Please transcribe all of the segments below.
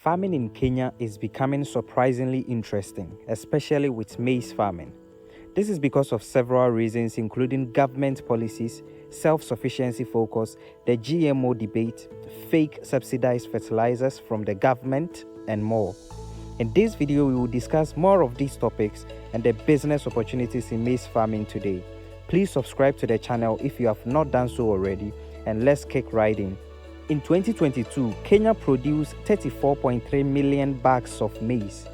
Farming in Kenya is becoming surprisingly interesting, especially with maize farming. This is because of several reasons, including government policies, self-sufficiency focus, the GMO debate, fake subsidized fertilizers from the government, and more. In this video, we will discuss more of these topics and the business opportunities in maize farming today. Please subscribe to the channel if you have not done so already, and let's kick right in. In 2022, Kenya produced 34.3 million bags of maize,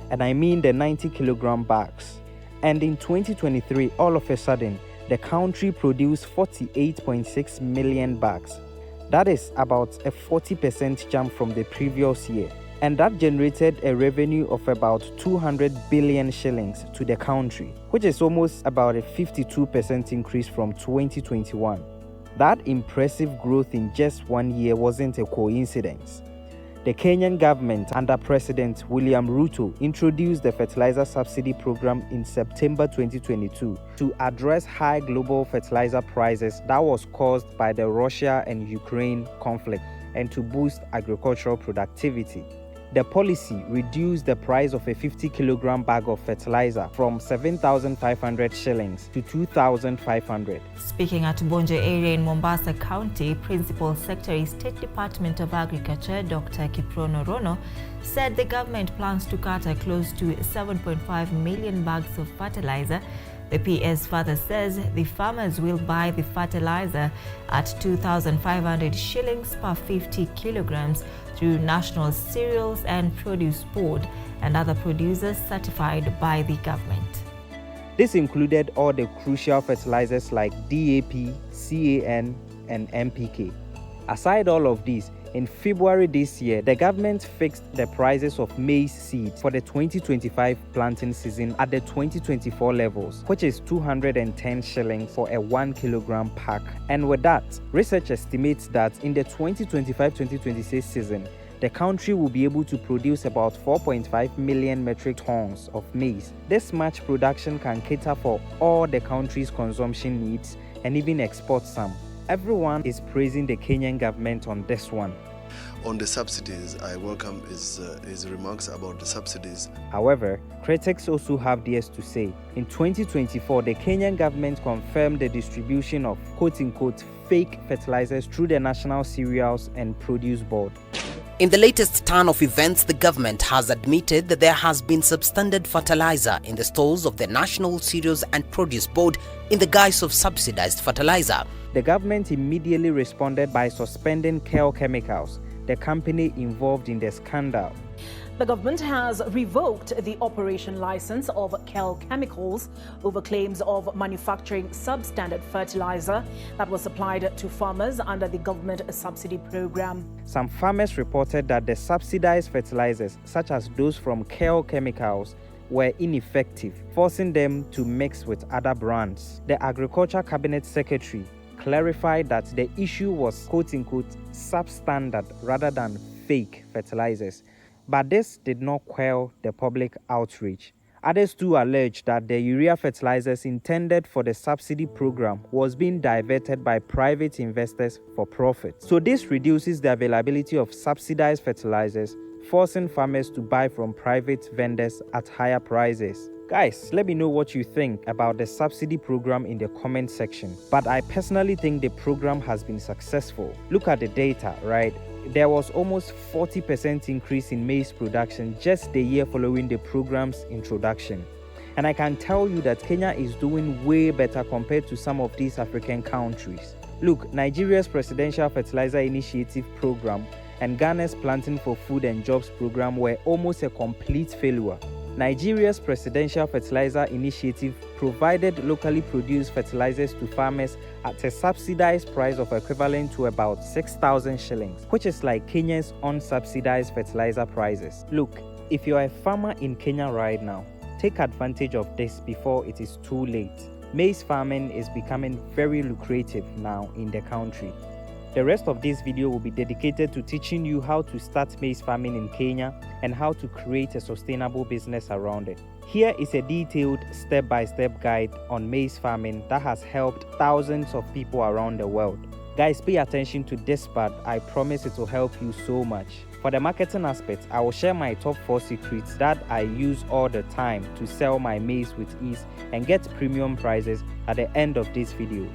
and I mean the 90 kilogram bags. And in 2023, all of a sudden, the country produced 48.6 million bags. That is about a 40% jump from the previous year. And that generated a revenue of about 200 billion shillings to the country, which is almost about a 52% increase from 2021. That impressive growth in just 1 year wasn't a coincidence. The Kenyan government under President William Ruto introduced the fertilizer subsidy program in September 2022 to address high global fertilizer prices that was caused by the Russia and Ukraine conflict and to boost agricultural productivity. The policy reduced the price of a 50 kilogram bag of fertilizer from 7,500 shillings to 2,500. Speaking at Bonje area in Mombasa County, Principal Secretary, State Department of Agriculture, Dr. Kiprono Rono, said the government plans to cater close to 7.5 million bags of fertilizer. The PS further says the farmers will buy the fertilizer at 2,500 shillings per 50 kilograms through National Cereals and Produce Board and other producers certified by the government. This included all the crucial fertilizers like DAP, CAN, and NPK. Aside all of these, in February this year, the government fixed the prices of maize seeds for the 2025 planting season at the 2024 levels, which is 210 shillings for a 1 kilogram pack. And with that, research estimates that in the 2025-2026 season, the country will be able to produce about 4.5 million metric tons of maize. This much production can cater for all the country's consumption needs and even export some. Everyone is praising the Kenyan government on this one. On the subsidies, I welcome his remarks about the subsidies. However, critics also have theirs to say. In 2024, the Kenyan government confirmed the distribution of quote-unquote fake fertilizers through the National Cereals and Produce Board. In the latest turn of events, the government has admitted that there has been substandard fertilizer in the stores of the National Cereals and Produce Board in the guise of subsidized fertilizer. The government immediately responded by suspending KEL Chemicals, the company involved in the scandal. The government has revoked the operation license of KEL Chemicals over claims of manufacturing substandard fertilizer that was supplied to farmers under the government subsidy program. Some farmers reported that the subsidized fertilizers, such as those from KEL Chemicals, were ineffective, forcing them to mix with other brands. The Agriculture Cabinet Secretary clarified that the issue was quote-unquote substandard rather than fake fertilizers. But this did not quell the public outrage. Others too alleged that the urea fertilizers intended for the subsidy program was being diverted by private investors for profit. So this reduces the availability of subsidized fertilizers, forcing farmers to buy from private vendors at higher prices. Guys, let me know what you think about the subsidy program in the comment section. But I personally think the program has been successful. Look at the data, right? There was almost 40% increase in maize production just the year following the program's introduction. And I can tell you that Kenya is doing way better compared to some of these African countries. Look, Nigeria's Presidential Fertilizer Initiative program and Ghana's Planting for Food and Jobs program were almost a complete failure. Nigeria's Presidential Fertilizer Initiative provided locally produced fertilizers to farmers at a subsidized price of equivalent to about 6,000 shillings, which is like Kenya's unsubsidized fertilizer prices. Look, if you're a farmer in Kenya right now, take advantage of this before it is too late. Maize farming is becoming very lucrative now in the country. The rest of this video will be dedicated to teaching you how to start maize farming in Kenya and how to create a sustainable business around it. Here is a detailed step-by-step guide on maize farming that has helped thousands of people around the world. Guys, pay attention to this part. I promise it will help you so much. For the marketing aspect, I will share my top 4 secrets that I use all the time to sell my maize with ease and get premium prices at the end of this video.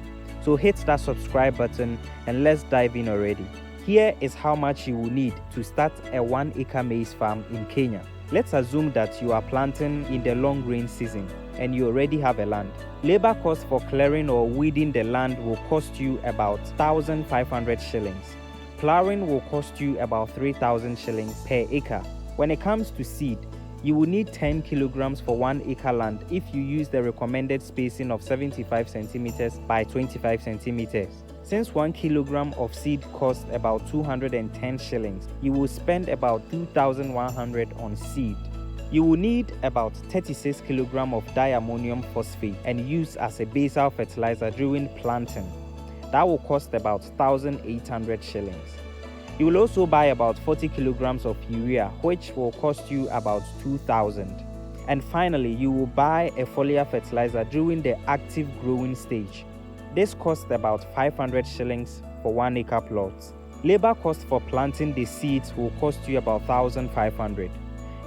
So hit that subscribe button and let's dive in already. Here is how much you will need to start a 1-acre maize farm in Kenya. Let's assume that you are planting in the long rain season and you already have a land. Labor cost for clearing or weeding the land will cost you about 1,500 shillings. Plowing will cost you about 3,000 shillings per acre. When it comes to seed, you will need 10 kilograms for 1 acre land if you use the recommended spacing of 75 centimeters by 25 centimeters. Since 1 kilogram of seed costs about 210 shillings, you will spend about 2,100 on seed. You will need about 36 kilograms of diammonium phosphate and use as a basal fertilizer during planting. That will cost about 1,800 shillings. You will also buy about 40 kilograms of urea, which will cost you about 2,000. And finally, you will buy a foliar fertilizer during the active growing stage. This costs about 500 shillings for 1 acre plot. Labor cost for planting the seeds will cost you about 1,500.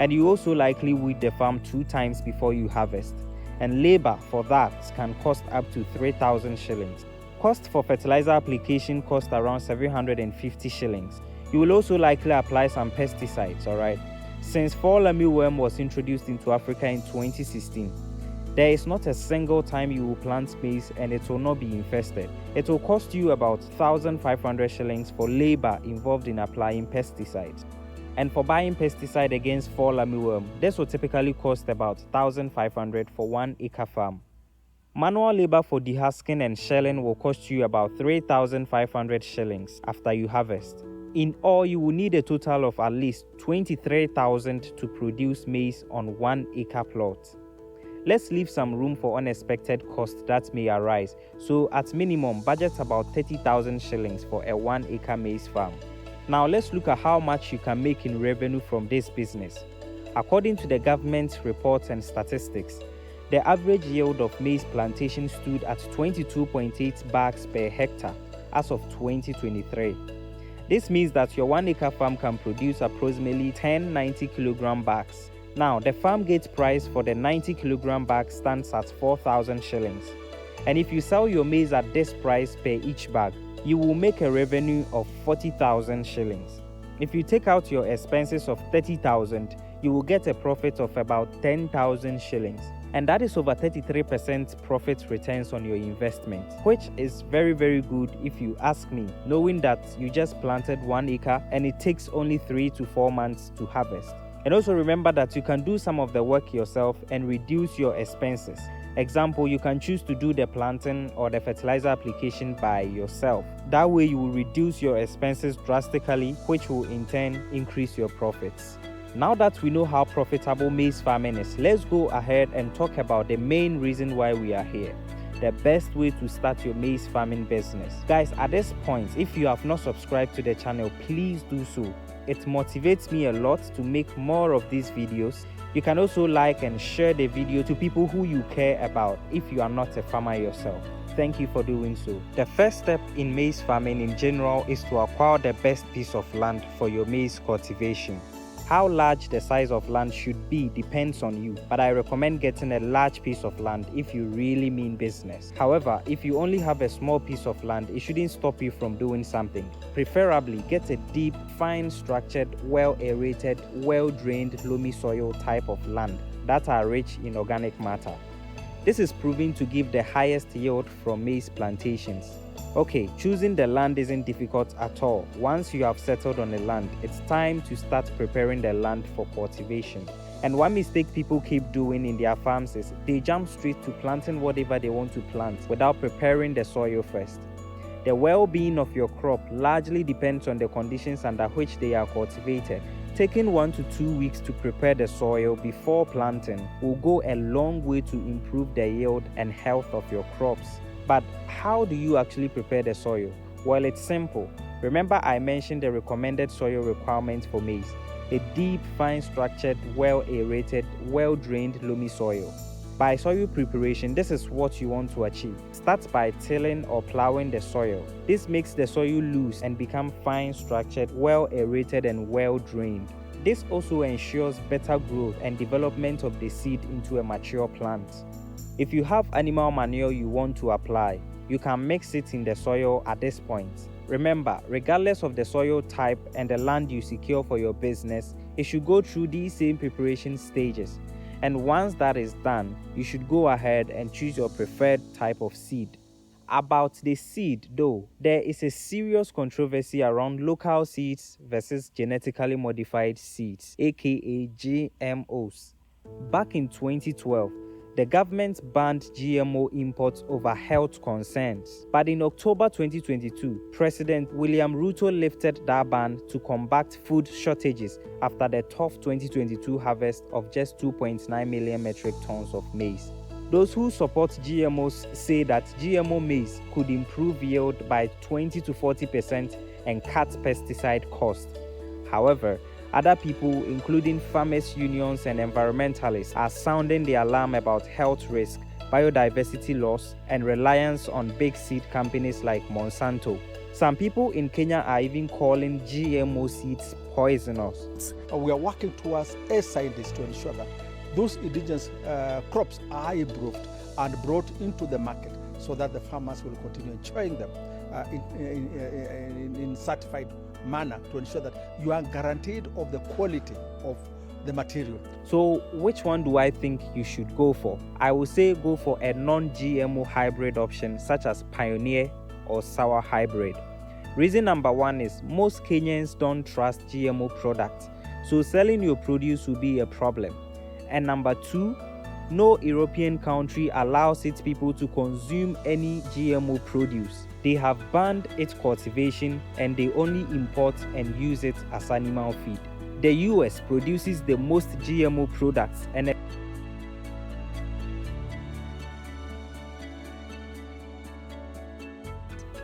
And you also likely weed the farm 2 times before you harvest. And labor for that can cost up to 3,000 shillings. Cost for fertilizer application costs around 750 shillings. You will also likely apply some pesticides, alright? Since fall armyworm was introduced into Africa in 2016, there is not a single time you will plant maize and it will not be infested. It will cost you about 1,500 shillings for labor involved in applying pesticides. And for buying pesticide against fall armyworm, this will typically cost about 1,500 for 1 acre farm. Manual labor for dehusking and shelling will cost you about 3,500 shillings after you harvest. In all, you will need a total of at least 23,000 to produce maize on 1 acre plot. Let's leave some room for unexpected costs that may arise, so at minimum, budget about 30,000 shillings for a 1 acre maize farm. Now let's look at how much you can make in revenue from this business. According to the government reports and statistics, the average yield of maize plantation stood at 22.8 bags per hectare as of 2023. This means that your 1 acre farm can produce approximately 10 90 kilogram bags. Now, the farm gate price for the 90 kilogram bag stands at 4,000 shillings. And if you sell your maize at this price per each bag, you will make a revenue of 40,000 shillings. If you take out your expenses of 30,000, you will get a profit of about 10,000 shillings. And that is over 33% profit returns on your investment, which is very good if you ask me, knowing that you just planted 1 acre and it takes only 3 to 4 months to harvest. And also remember that you can do some of the work yourself and reduce your expenses. Example, you can choose to do the planting or the fertilizer application by yourself. That way you will reduce your expenses drastically, which will in turn increase your profits. Now that we know how profitable maize farming is, let's go ahead and talk about the main reason why we are here. The best way to start your maize farming business. Guys, at this point, if you have not subscribed to the channel, please do so. It motivates me a lot to make more of these videos. You can also like and share the video to people who you care about if you are not a farmer yourself. Thank you for doing so. The first step in maize farming in general is to acquire the best piece of land for your maize cultivation. How large the size of land should be depends on you, but I recommend getting a large piece of land if you really mean business. However, if you only have a small piece of land, it shouldn't stop you from doing something. Preferably, get a deep, fine structured, well aerated, well drained loamy soil type of land that are rich in organic matter. This is proven to give the highest yield from maize plantations. Okay, choosing the land isn't difficult at all. Once you have settled on the land, it's time to start preparing the land for cultivation. And one mistake people keep doing in their farms is they jump straight to planting whatever they want to plant without preparing the soil first. The well-being of your crop largely depends on the conditions under which they are cultivated. Taking 1 to 2 weeks to prepare the soil before planting will go a long way to improve the yield and health of your crops. But how do you actually prepare the soil? Well, it's simple. Remember I mentioned the recommended soil requirements for maize. A deep, fine structured, well aerated, well drained loamy soil. By soil preparation, this is what you want to achieve. Start by tilling or plowing the soil. This makes the soil loose and become fine structured, well aerated and well drained. This also ensures better growth and development of the seed into a mature plant. If you have animal manure you want to apply, you can mix it in the soil at this point. Remember, regardless of the soil type and the land you secure for your business, it should go through these same preparation stages. And once that is done, you should go ahead and choose your preferred type of seed. About the seed though, there is a serious controversy around local seeds versus genetically modified seeds, aka GMOs. Back in 2012, the government banned GMO imports over health concerns. But in October 2022, President William Ruto lifted that ban to combat food shortages after the tough 2022 harvest of just 2.9 million metric tons of maize. Those who support GMOs say that GMO maize could improve yield by 20 to 40% and cut pesticide costs. However, other people, including farmers' unions and environmentalists, are sounding the alarm about health risk, biodiversity loss, and reliance on big seed companies like Monsanto. Some people in Kenya are even calling GMO seeds poisonous. We are working towards as scientists to ensure that those indigenous crops are improved and brought into the market so that the farmers will continue enjoying them in certified manner to ensure that you are guaranteed of the quality of the material. So which one do I think you should go for? I would say go for a non-GMO hybrid option such as Pioneer or Sour Hybrid. Reason number one is most Kenyans don't trust GMO products, so selling your produce will be a problem. And number two, no European country allows its people to consume any GMO produce. They have banned its cultivation and they only import and use it as animal feed. The US produces the most GMO products and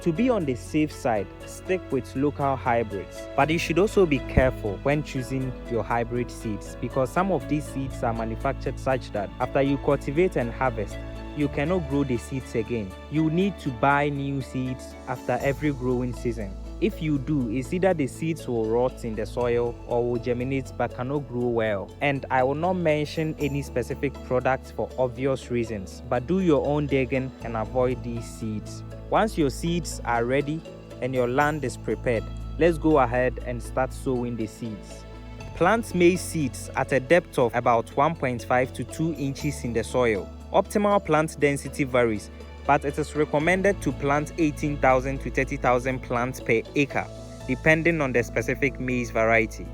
to be on the safe side, stick with local hybrids. But you should also be careful when choosing your hybrid seeds because some of these seeds are manufactured such that after you cultivate and harvest, you cannot grow the seeds again. You need to buy new seeds after every growing season. If you do, it's either the seeds will rot in the soil or will germinate but cannot grow well. And I will not mention any specific products for obvious reasons, but do your own digging and avoid these seeds. Once your seeds are ready and your land is prepared, let's go ahead and start sowing the seeds. Plant maize seeds at a depth of about 1.5 to 2 inches in the soil. Optimal plant density varies, but it is recommended to plant 18,000 to 30,000 plants per acre, depending on the specific maize variety.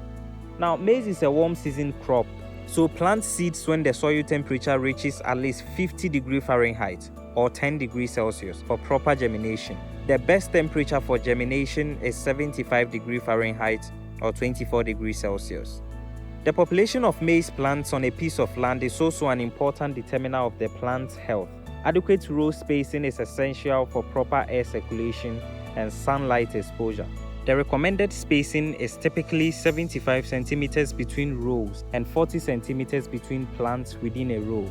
Now, maize is a warm season crop, so plant seeds when the soil temperature reaches at least 50 degrees Fahrenheit or 10 degrees Celsius for proper germination. The best temperature for germination is 75 degrees Fahrenheit or 24 degrees Celsius. The population of maize plants on a piece of land is also an important determiner of the plant's health. Adequate row spacing is essential for proper air circulation and sunlight exposure. The recommended spacing is typically 75 centimeters between rows and 40 centimeters between plants within a row.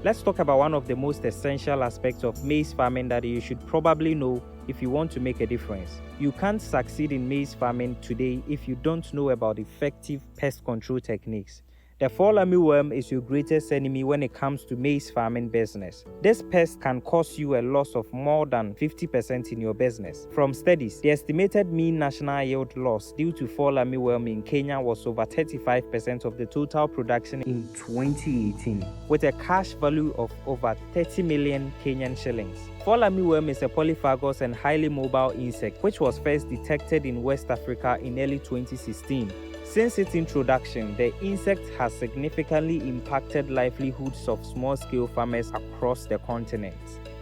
Let's talk about one of the most essential aspects of maize farming that you should probably know if you want to make a difference. You can't succeed in maize farming today if you don't know about effective pest control techniques. The fall armyworm is your greatest enemy when it comes to maize farming business. This pest can cause you a loss of more than 50% in your business. From studies, the estimated mean national yield loss due to fall armyworm in Kenya was over 35% of the total production in 2018, with a cash value of over 30 million Kenyan shillings. Fall armyworm is a polyphagous and highly mobile insect which was first detected in West Africa in early 2016. Since its introduction, the insect has significantly impacted livelihoods of small-scale farmers across the continent.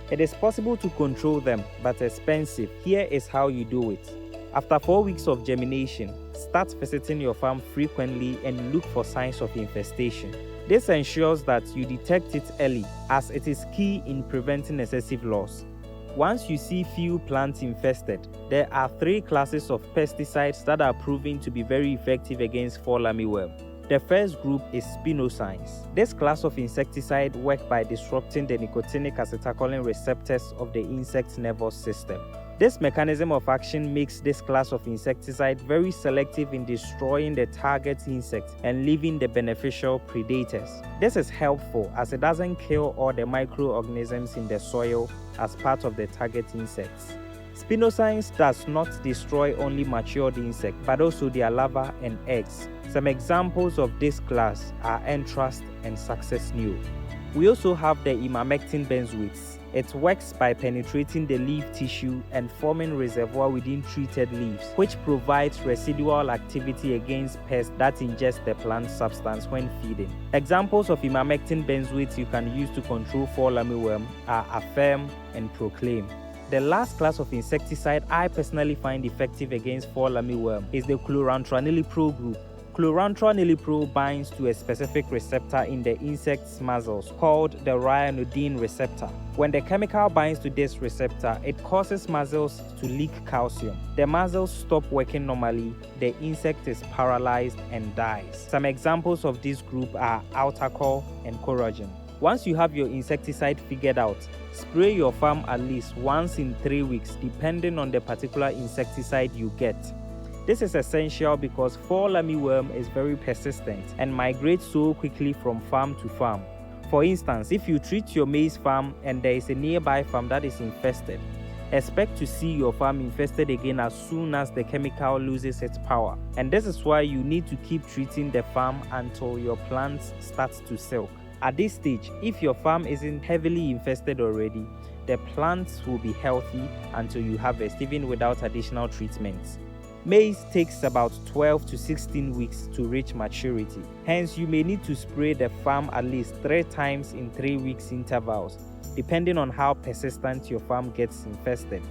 It is possible to control them, but expensive. Here is how you do it. After 4 weeks of germination, start visiting your farm frequently and look for signs of infestation. This ensures that you detect it early, as it is key in preventing excessive loss. Once you see few plants infested, there are 3 classes of pesticides that are proven to be very effective against fall armyworm. The first group is spinosines. This class of insecticide works by disrupting the nicotinic acetylcholine receptors of the insect's nervous system. This mechanism of action makes this class of insecticide very selective in destroying the target insect and leaving the beneficial predators. This is helpful as it doesn't kill all the microorganisms in the soil as part of the target insects. Spinosines does not destroy only matured insects but also their larvae and eggs. Some examples of this class are anthrust and success new. We also have the ivermectin benzoates. It works by penetrating the leaf tissue and forming reservoir within treated leaves, which provides residual activity against pests that ingest the plant substance when feeding. Examples of ivermectin benzoates you can use to control fall armyworm are Affirm and Proclaim. The last class of insecticide I personally find effective against fall armyworm is the chlorantraniliprole group. Chlorantraniliprole binds to a specific receptor in the insect's muzzles called the ryanodine receptor. When the chemical binds to this receptor, it causes muzzles to leak calcium. The muzzles stop working normally, the insect is paralyzed and dies. Some examples of this group are Altacol and Coragen. Once you have your insecticide figured out, spray your farm at least once in 3 weeks depending on the particular insecticide you get. This is essential because fall armyworm is very persistent and migrates so quickly from farm to farm. For instance, if you treat your maize farm and there is a nearby farm that is infested, expect to see your farm infested again as soon as the chemical loses its power. And this is why you need to keep treating the farm until your plants start to silk. At this stage, if your farm isn't heavily infested already, the plants will be healthy until you harvest, even without additional treatments. Maize takes about 12 to 16 weeks to reach maturity. Hence, you may need to spray the farm at least 3 times in 3 weeks intervals, depending on how persistent your farm gets infested.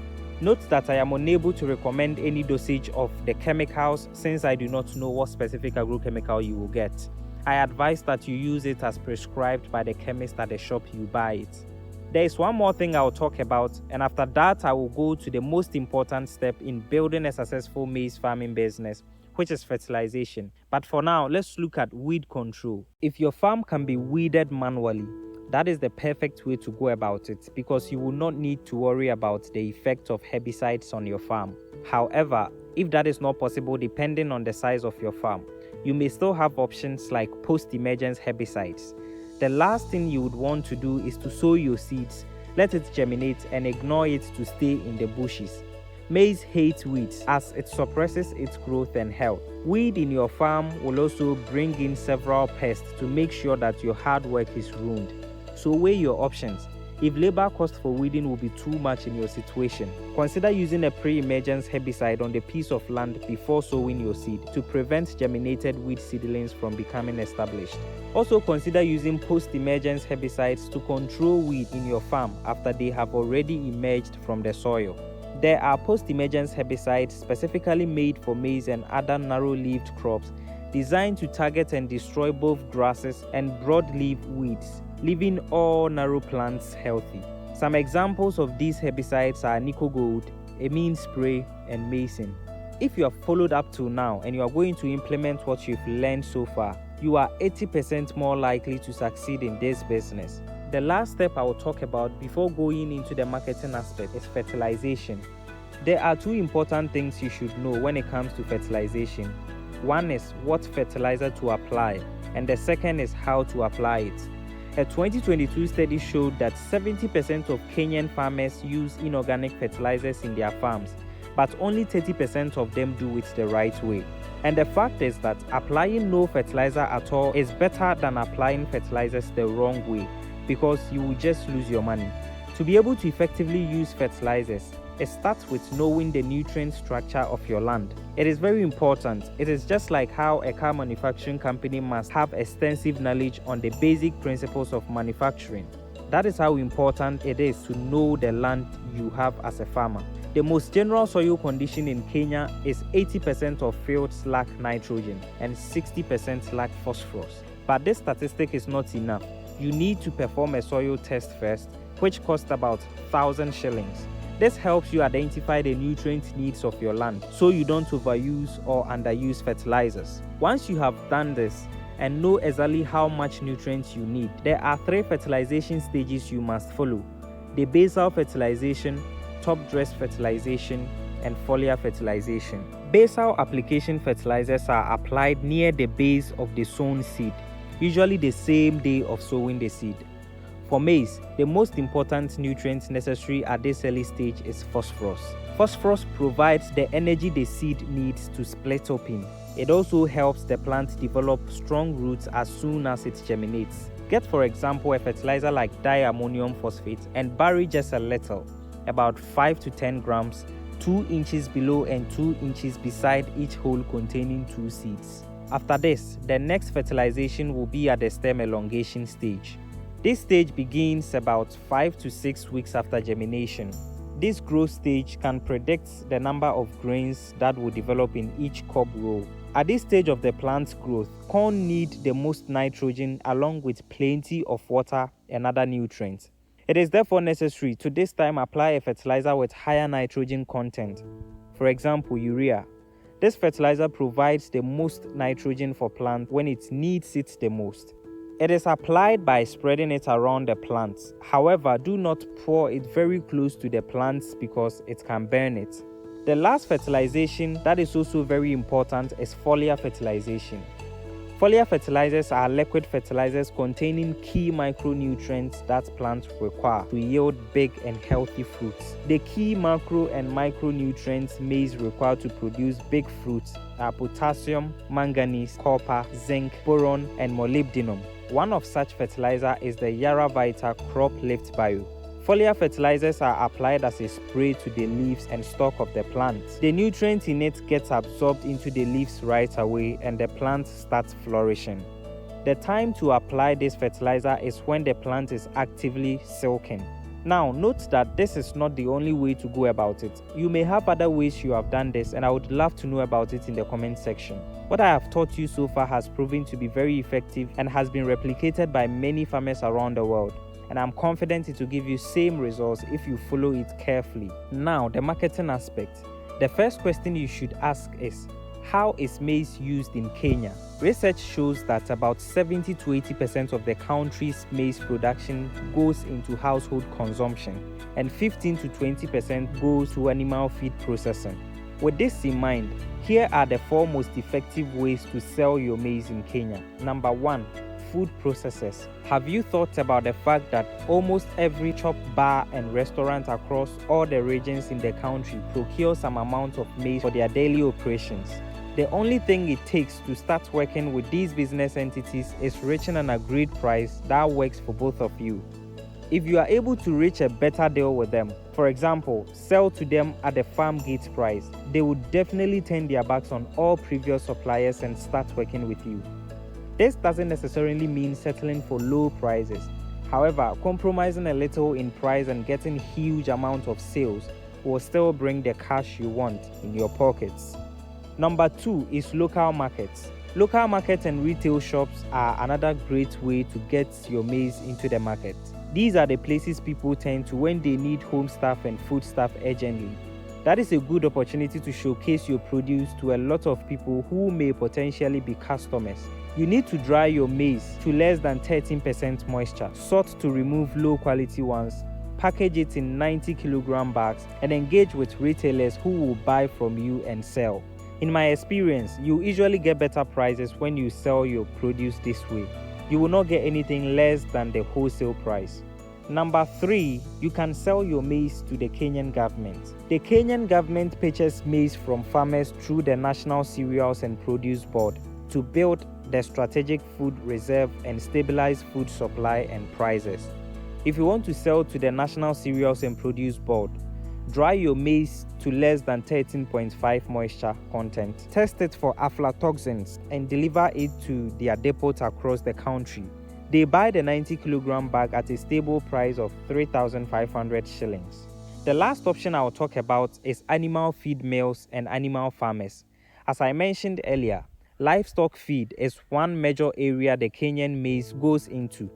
Note that I am unable to recommend any dosage of the chemicals since I do not know what specific agrochemical you will get. I advise that you use it as prescribed by the chemist at the shop you buy it. There is one more thing I'll talk about, and after that I will go to the most important step in building a successful maize farming business, which is fertilization. But for now, let's look at weed control. If your farm can be weeded manually, that is the perfect way to go about it because you will not need to worry about the effect of herbicides on your farm. However, if that is not possible depending on the size of your farm, you may still have options like post-emergence herbicides. The last thing you would want to do is to sow your seeds, let it germinate and ignore it to stay in the bushes. Maize hates weeds as it suppresses its growth and health. Weed in your farm will also bring in several pests to make sure that your hard work is ruined. So weigh your options. If labor cost for weeding will be too much in your situation, consider using a pre-emergence herbicide on the piece of land before sowing your seed to prevent germinated weed seedlings from becoming established. Also consider using post-emergence herbicides to control weed in your farm after they have already emerged from the soil. There are post-emergence herbicides specifically made for maize and other narrow-leaved crops designed to target and destroy both grasses and broadleaf weeds, leaving all narrow plants healthy. Some examples of these herbicides are Nicogold, Amine Spray, and Maize. If you have followed up till now and you are going to implement what you've learned so far, you are 80% more likely to succeed in this business. The last step I will talk about before going into the marketing aspect is fertilization. There are 2 important things you should know when it comes to fertilization. One is what fertilizer to apply, and the second is how to apply it. A 2022 study showed that 70% of Kenyan farmers use inorganic fertilizers in their farms, but only 30% of them do it the right way. And the fact is that applying no fertilizer at all is better than applying fertilizers the wrong way because you will just lose your money. To be able to effectively use fertilizers, it starts with knowing the nutrient structure of your land. It is very important. It is just like how a car manufacturing company must have extensive knowledge on the basic principles of manufacturing. That is how important it is to know the land you have as a farmer. The most general soil condition in Kenya is 80% of fields lack nitrogen and 60% lack phosphorus. But this statistic is not enough. You need to perform a soil test first, which costs about 1,000 shillings. This helps you identify the nutrient needs of your land so you don't overuse or underuse fertilizers. Once you have done this, and know exactly how much nutrients you need. There are 3 fertilization stages you must follow: the basal fertilization, top dress fertilization, and foliar fertilization. Basal application fertilizers are applied near the base of the sown seed, usually the same day of sowing the seed. For maize, the most important nutrient necessary at this early stage is phosphorus. Phosphorus provides the energy the seed needs to split open. It also helps the plant develop strong roots as soon as it germinates. Get, for example, a fertilizer like diammonium phosphate and bury just a little, about 5 to 10 grams, 2 inches below and 2 inches beside each hole containing 2 seeds. After this, the next fertilization will be at the stem elongation stage. This stage begins about 5 to 6 weeks after germination. This growth stage can predict the number of grains that will develop in each cob row. At this stage of the plant's growth, corn need the most nitrogen along with plenty of water and other nutrients. It is therefore necessary to this time apply a fertilizer with higher nitrogen content. For example, urea. This fertilizer provides the most nitrogen for plant when it needs it the most. It is applied by spreading it around the plants. However, do not pour it very close to the plants because it can burn it. The last fertilization that is also very important is foliar fertilization. Foliar fertilizers are liquid fertilizers containing key micronutrients that plants require to yield big and healthy fruits. The key macro and micronutrients maize require to produce big fruits are potassium, manganese, copper, zinc, boron, and molybdenum. One of such fertilizer is the Yara Vita Crop Lift Bio. Foliar fertilizers are applied as a spray to the leaves and stalk of the plant. The nutrients in it gets absorbed into the leaves right away and the plant starts flourishing. The time to apply this fertilizer is when the plant is actively silking. Now, note that this is not the only way to go about it. You may have other ways you have done this, and I would love to know about it in the comment section. What I have taught you so far has proven to be very effective and has been replicated by many farmers around the world. And I'm confident it will give you same results if you follow it carefully. Now, the marketing aspect. The first question you should ask is, how is maize used in Kenya? Research shows that about 70 to 80% of the country's maize production goes into household consumption, and 15 to 20% goes to animal feed processing. With this in mind, here are the 4 most effective ways to sell your maize in Kenya. Number 1. Food processors. Have you thought about the fact that almost every shop, bar, and restaurant across all the regions in the country procure some amount of maize for their daily operations? The only thing it takes to start working with these business entities is reaching an agreed price that works for both of you. If you are able to reach a better deal with them, for example, sell to them at the farm gate price, they would definitely turn their backs on all previous suppliers and start working with you. This doesn't necessarily mean settling for low prices. However, compromising a little in price and getting huge amounts of sales will still bring the cash you want in your pockets. Number 2 is local markets. Local markets and retail shops are another great way to get your maize into the market. These are the places people turn to when they need home stuff and food stuff urgently. That is a good opportunity to showcase your produce to a lot of people who may potentially be customers. You need to dry your maize to less than 13% moisture, sort to remove low quality ones, package it in 90 kilogram bags, and engage with retailers who will buy from you and sell. In my experience, you usually get better prices when you sell your produce this way. You will not get anything less than the wholesale price. Number 3, you can sell your maize to the Kenyan government. The Kenyan government purchases maize from farmers through the National Cereals and Produce Board to build the strategic food reserve and stabilize food supply and prices. If you want to sell to the National Cereals and Produce Board, dry your maize to less than 13.5 moisture content. Test it for aflatoxins and deliver it to their depots across the country. They buy the 90 kilogram bag at a stable price of 3,500 shillings. The last option I'll talk about is animal feed mills and animal farmers. As I mentioned earlier, livestock feed is one major area the Kenyan maize goes into.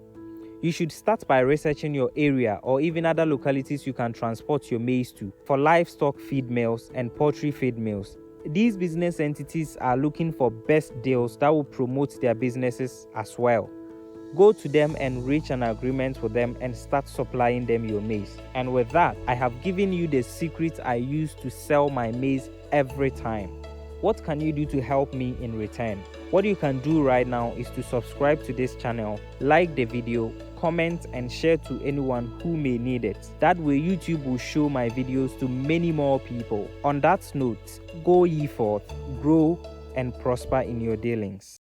You should start by researching your area or even other localities you can transport your maize to for livestock feed mills and poultry feed mills. These business entities are looking for best deals that will promote their businesses as well. Go to them and reach an agreement with them and start supplying them your maize. And with that, I have given you the secret I use to sell my maize every time. What can you do to help me in return? What you can do right now is to subscribe to this channel, like the video, comment and share to anyone who may need it. That way YouTube will show my videos to many more people. On that note, go ye forth, grow and prosper in your dealings.